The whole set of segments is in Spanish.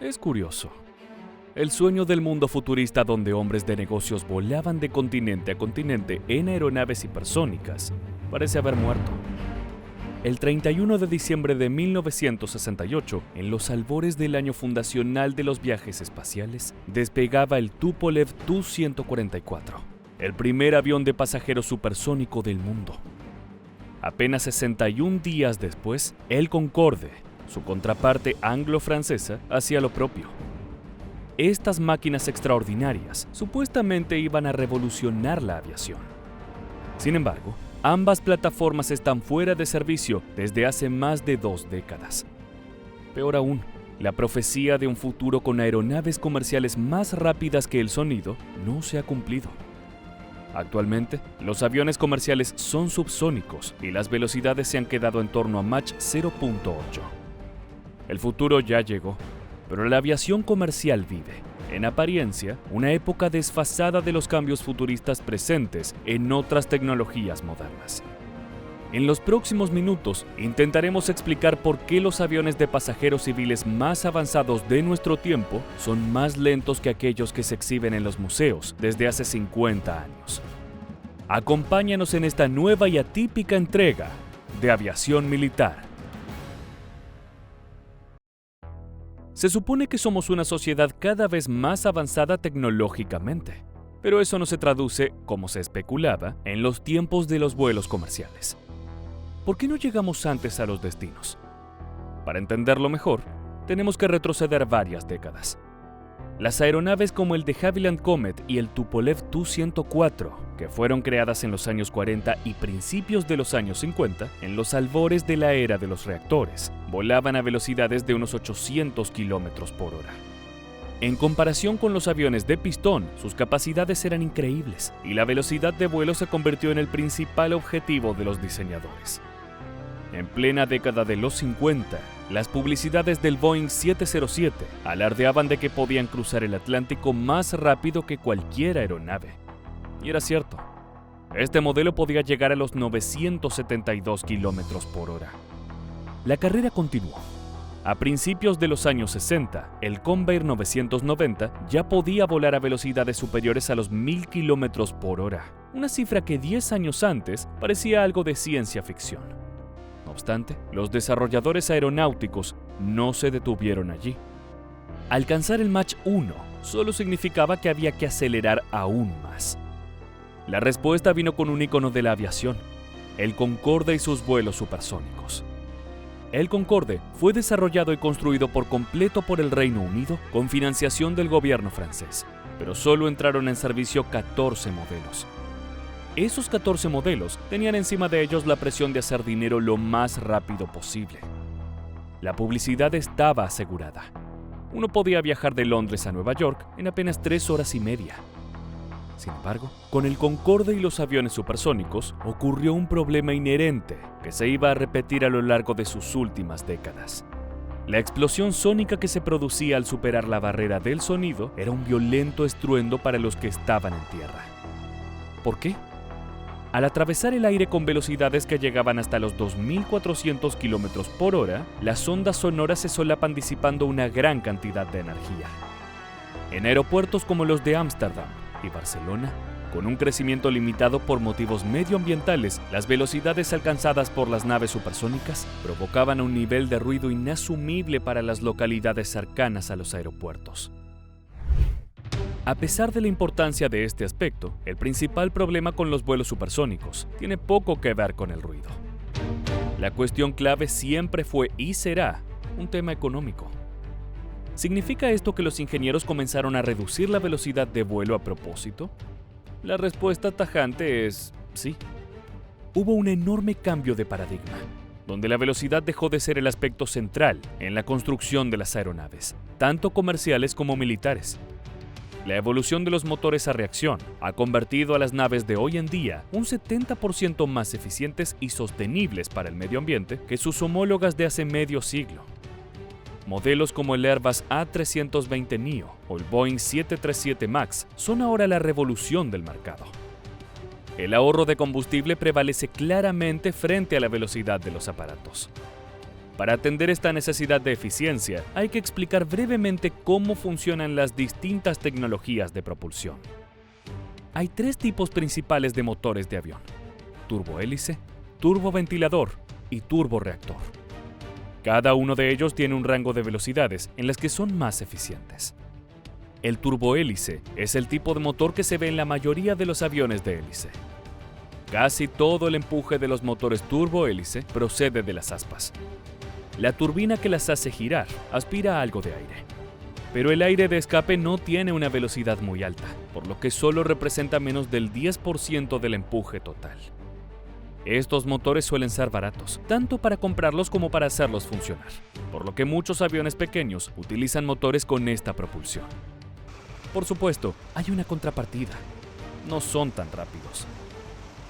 Es curioso. El sueño del mundo futurista donde hombres de negocios volaban de continente a continente en aeronaves hipersónicas parece haber muerto. El 31 de diciembre de 1968, en los albores del año fundacional de los viajes espaciales, despegaba el Tupolev Tu-144, el primer avión de pasajeros supersónico del mundo. Apenas 61 días después, el Concorde, su contraparte anglo-francesa, hacía lo propio. Estas máquinas extraordinarias supuestamente iban a revolucionar la aviación. Sin embargo, ambas plataformas están fuera de servicio desde hace más de 2 décadas. Peor aún, la profecía de un futuro con aeronaves comerciales más rápidas que el sonido no se ha cumplido. Actualmente, los aviones comerciales son subsónicos y las velocidades se han quedado en torno a Mach 0.8. El futuro ya llegó, pero la aviación comercial vive, en apariencia, una época desfasada de los cambios futuristas presentes en otras tecnologías modernas. En los próximos minutos intentaremos explicar por qué los aviones de pasajeros civiles más avanzados de nuestro tiempo son más lentos que aquellos que se exhiben en los museos desde hace 50 años. Acompáñanos en esta nueva y atípica entrega de Aviación Militar. Se supone que somos una sociedad cada vez más avanzada tecnológicamente, pero eso no se traduce, como se especulaba, en los tiempos de los vuelos comerciales. ¿Por qué no llegamos antes a los destinos? Para entenderlo mejor, tenemos que retroceder varias décadas. Las aeronaves como el de Havilland Comet y el Tupolev Tu-104, que fueron creadas en los años 40 y principios de los años 50, en los albores de la era de los reactores, volaban a velocidades de unos 800 kilómetros por hora. En comparación con los aviones de pistón, sus capacidades eran increíbles y la velocidad de vuelo se convirtió en el principal objetivo de los diseñadores. En plena década de los 50, las publicidades del Boeing 707 alardeaban de que podían cruzar el Atlántico más rápido que cualquier aeronave. Y era cierto. Este modelo podía llegar a los 972 kilómetros por hora. La carrera continuó. A principios de los años 60, el Convair 990 ya podía volar a velocidades superiores a los 1000 kilómetros por hora, una cifra que 10 años antes parecía algo de ciencia ficción. No obstante, los desarrolladores aeronáuticos no se detuvieron allí. Alcanzar el Mach 1 solo significaba que había que acelerar aún más. La respuesta vino con un ícono de la aviación, el Concorde y sus vuelos supersónicos. El Concorde fue desarrollado y construido por completo por el Reino Unido con financiación del gobierno francés, pero solo entraron en servicio 14 modelos. Esos 14 modelos tenían encima de ellos la presión de hacer dinero lo más rápido posible. La publicidad estaba asegurada. Uno podía viajar de Londres a Nueva York en apenas 3 horas y media. Sin embargo, con el Concorde y los aviones supersónicos ocurrió un problema inherente que se iba a repetir a lo largo de sus últimas décadas. La explosión sónica que se producía al superar la barrera del sonido era un violento estruendo para los que estaban en tierra. ¿Por qué? Al atravesar el aire con velocidades que llegaban hasta los 2400 kilómetros por hora, las ondas sonoras se solapan disipando una gran cantidad de energía. En aeropuertos como los de Ámsterdam y Barcelona, con un crecimiento limitado por motivos medioambientales, las velocidades alcanzadas por las naves supersónicas provocaban un nivel de ruido inasumible para las localidades cercanas a los aeropuertos. A pesar de la importancia de este aspecto, el principal problema con los vuelos supersónicos tiene poco que ver con el ruido. La cuestión clave siempre fue y será un tema económico. ¿Significa esto que los ingenieros comenzaron a reducir la velocidad de vuelo a propósito? La respuesta tajante es sí. Hubo un enorme cambio de paradigma, donde la velocidad dejó de ser el aspecto central en la construcción de las aeronaves, tanto comerciales como militares. La evolución de los motores a reacción ha convertido a las naves de hoy en día un 70% más eficientes y sostenibles para el medio ambiente que sus homólogas de hace medio siglo. Modelos como el Airbus A320neo o el Boeing 737 MAX son ahora la revolución del mercado. El ahorro de combustible prevalece claramente frente a la velocidad de los aparatos. Para atender esta necesidad de eficiencia, hay que explicar brevemente cómo funcionan las distintas tecnologías de propulsión. Hay tres tipos principales de motores de avión: turbohélice, turboventilador y turborreactor. Cada uno de ellos tiene un rango de velocidades en las que son más eficientes. El turbohélice es el tipo de motor que se ve en la mayoría de los aviones de hélice. Casi todo el empuje de los motores turbohélice procede de las aspas. La turbina que las hace girar aspira algo de aire, pero el aire de escape no tiene una velocidad muy alta, por lo que solo representa menos del 10% del empuje total. Estos motores suelen ser baratos, tanto para comprarlos como para hacerlos funcionar, por lo que muchos aviones pequeños utilizan motores con esta propulsión. Por supuesto, hay una contrapartida: no son tan rápidos.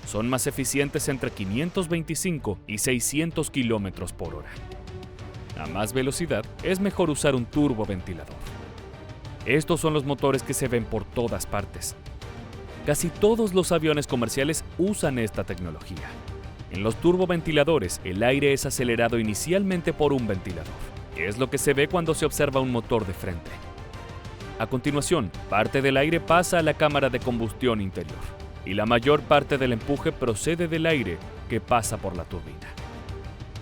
Son más eficientes entre 525 y 600 km por hora. A más velocidad, es mejor usar un turboventilador. Estos son los motores que se ven por todas partes. Casi todos los aviones comerciales usan esta tecnología. En los turboventiladores, el aire es acelerado inicialmente por un ventilador. Es lo que se ve cuando se observa un motor de frente. A continuación, parte del aire pasa a la cámara de combustión interior, y la mayor parte del empuje procede del aire que pasa por la turbina.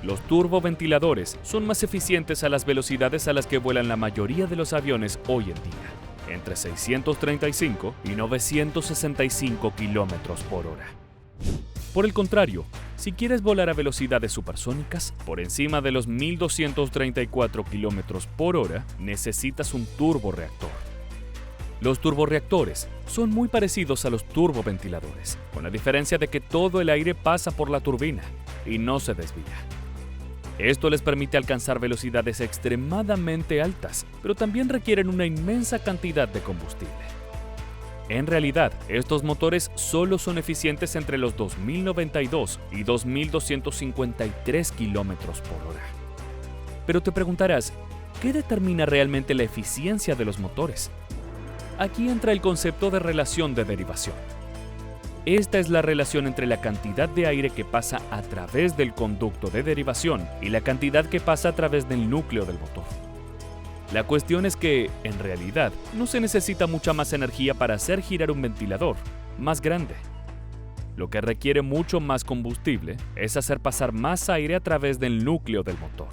Los turboventiladores son más eficientes a las velocidades a las que vuelan la mayoría de los aviones hoy en día, entre 635 y 965 km por hora. Por el contrario, si quieres volar a velocidades supersónicas, por encima de los 1234 km por hora, necesitas un turborreactor. Los turborreactores son muy parecidos a los turboventiladores, con la diferencia de que todo el aire pasa por la turbina y no se desvía. Esto les permite alcanzar velocidades extremadamente altas, pero también requieren una inmensa cantidad de combustible. En realidad, estos motores solo son eficientes entre los 2092 y 2253 km por hora. Pero te preguntarás, ¿qué determina realmente la eficiencia de los motores? Aquí entra el concepto de relación de derivación. Esta es la relación entre la cantidad de aire que pasa a través del conducto de derivación y la cantidad que pasa a través del núcleo del motor. La cuestión es que, en realidad, no se necesita mucha más energía para hacer girar un ventilador más grande. Lo que requiere mucho más combustible es hacer pasar más aire a través del núcleo del motor.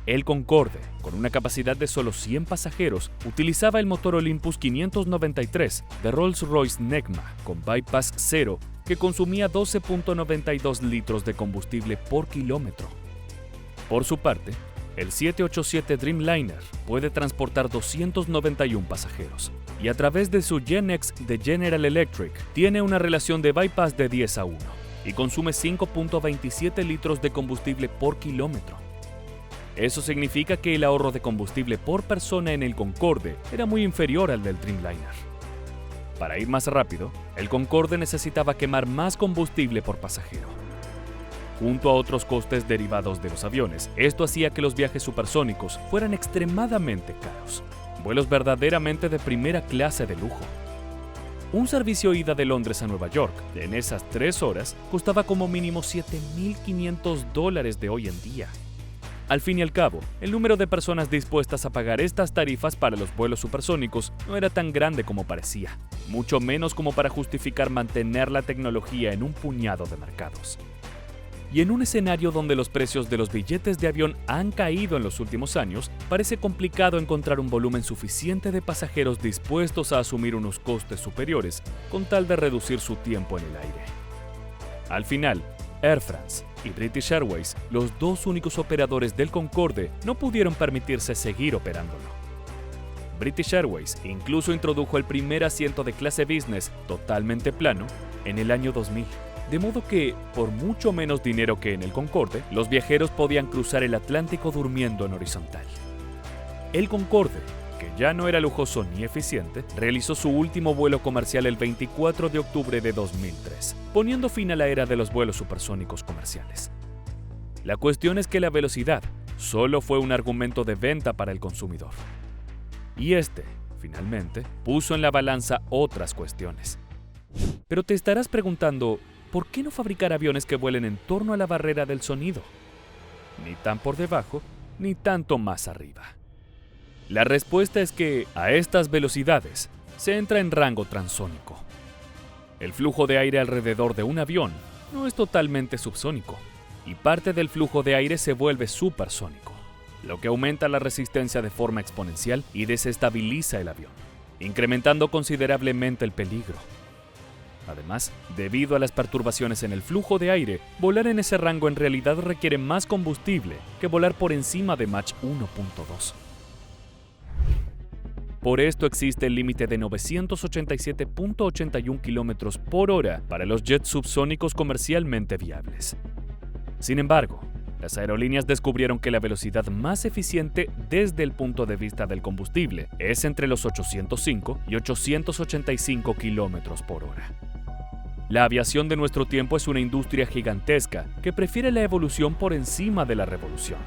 El Concorde, con una capacidad de solo 100 pasajeros, utilizaba el motor Olympus 593 de Rolls-Royce Negma con bypass cero, que consumía 12.92 litros de combustible por kilómetro. Por su parte, el 787 Dreamliner puede transportar 291 pasajeros y a través de su GenX de General Electric tiene una relación de bypass de 10:1 y consume 5.27 litros de combustible por kilómetro. Eso significa que el ahorro de combustible por persona en el Concorde era muy inferior al del Dreamliner. Para ir más rápido, el Concorde necesitaba quemar más combustible por pasajero. Junto a otros costes derivados de los aviones, esto hacía que los viajes supersónicos fueran extremadamente caros, vuelos verdaderamente de primera clase de lujo. Un servicio ida de Londres a Nueva York en esas 3 horas costaba como mínimo $7.500 de hoy en día. Al fin y al cabo, el número de personas dispuestas a pagar estas tarifas para los vuelos supersónicos no era tan grande como parecía, mucho menos como para justificar mantener la tecnología en un puñado de mercados. Y en un escenario donde los precios de los billetes de avión han caído en los últimos años, parece complicado encontrar un volumen suficiente de pasajeros dispuestos a asumir unos costes superiores con tal de reducir su tiempo en el aire. Al final, Air France y British Airways, los dos únicos operadores del Concorde, no pudieron permitirse seguir operándolo. British Airways incluso introdujo el primer asiento de clase business totalmente plano en el año 2000, de modo que, por mucho menos dinero que en el Concorde, los viajeros podían cruzar el Atlántico durmiendo en horizontal. El Concorde, que ya no era lujoso ni eficiente, realizó su último vuelo comercial el 24 de octubre de 2003, poniendo fin a la era de los vuelos supersónicos comerciales. La cuestión es que la velocidad solo fue un argumento de venta para el consumidor. Y finalmente, puso en la balanza otras cuestiones. Pero te estarás preguntando, ¿por qué no fabricar aviones que vuelen en torno a la barrera del sonido? ni tan por debajo, ni tanto más arriba. La respuesta es que, a estas velocidades, se entra en rango transónico. El flujo de aire alrededor de un avión no es totalmente subsónico, y parte del flujo de aire se vuelve supersónico, lo que aumenta la resistencia de forma exponencial y desestabiliza el avión, incrementando considerablemente el peligro. Además, debido a las perturbaciones en el flujo de aire, volar en ese rango en realidad requiere más combustible que volar por encima de Mach 1.2. Por esto existe el límite de 987.81 km por hora para los jets subsónicos comercialmente viables. Sin embargo, las aerolíneas descubrieron que la velocidad más eficiente desde el punto de vista del combustible es entre los 805 y 885 km por hora. La aviación de nuestro tiempo es una industria gigantesca que prefiere la evolución por encima de la revolución.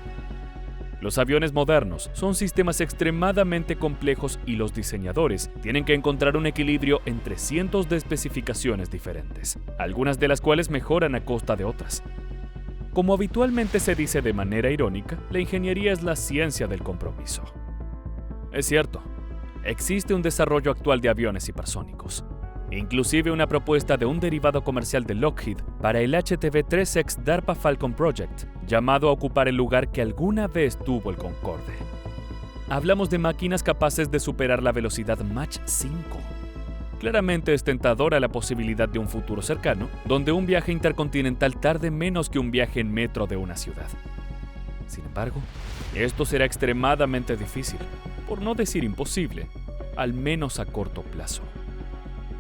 Los aviones modernos son sistemas extremadamente complejos y los diseñadores tienen que encontrar un equilibrio entre cientos de especificaciones diferentes, algunas de las cuales mejoran a costa de otras. Como habitualmente se dice de manera irónica, la ingeniería es la ciencia del compromiso. Es cierto, existe un desarrollo actual de aviones hipersónicos, inclusive una propuesta de un derivado comercial de Lockheed para el HTV-3X DARPA Falcon Project, llamado a ocupar el lugar que alguna vez tuvo el Concorde. Hablamos de máquinas capaces de superar la velocidad Mach 5. Claramente es tentadora la posibilidad de un futuro cercano, donde un viaje intercontinental tarde menos que un viaje en metro de una ciudad. Sin embargo, esto será extremadamente difícil, por no decir imposible, al menos a corto plazo.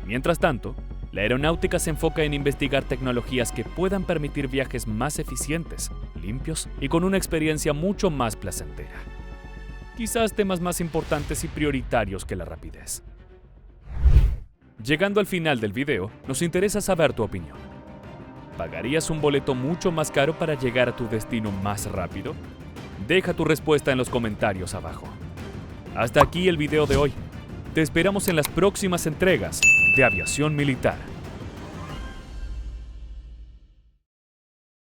Mientras tanto, la aeronáutica se enfoca en investigar tecnologías que puedan permitir viajes más eficientes, limpios y con una experiencia mucho más placentera. Quizás temas más importantes y prioritarios que la rapidez. Llegando al final del video, nos interesa saber tu opinión. ¿Pagarías un boleto mucho más caro para llegar a tu destino más rápido? Deja tu respuesta en los comentarios abajo. Hasta aquí el video de hoy. Te esperamos en las próximas entregas de Aviación Militar.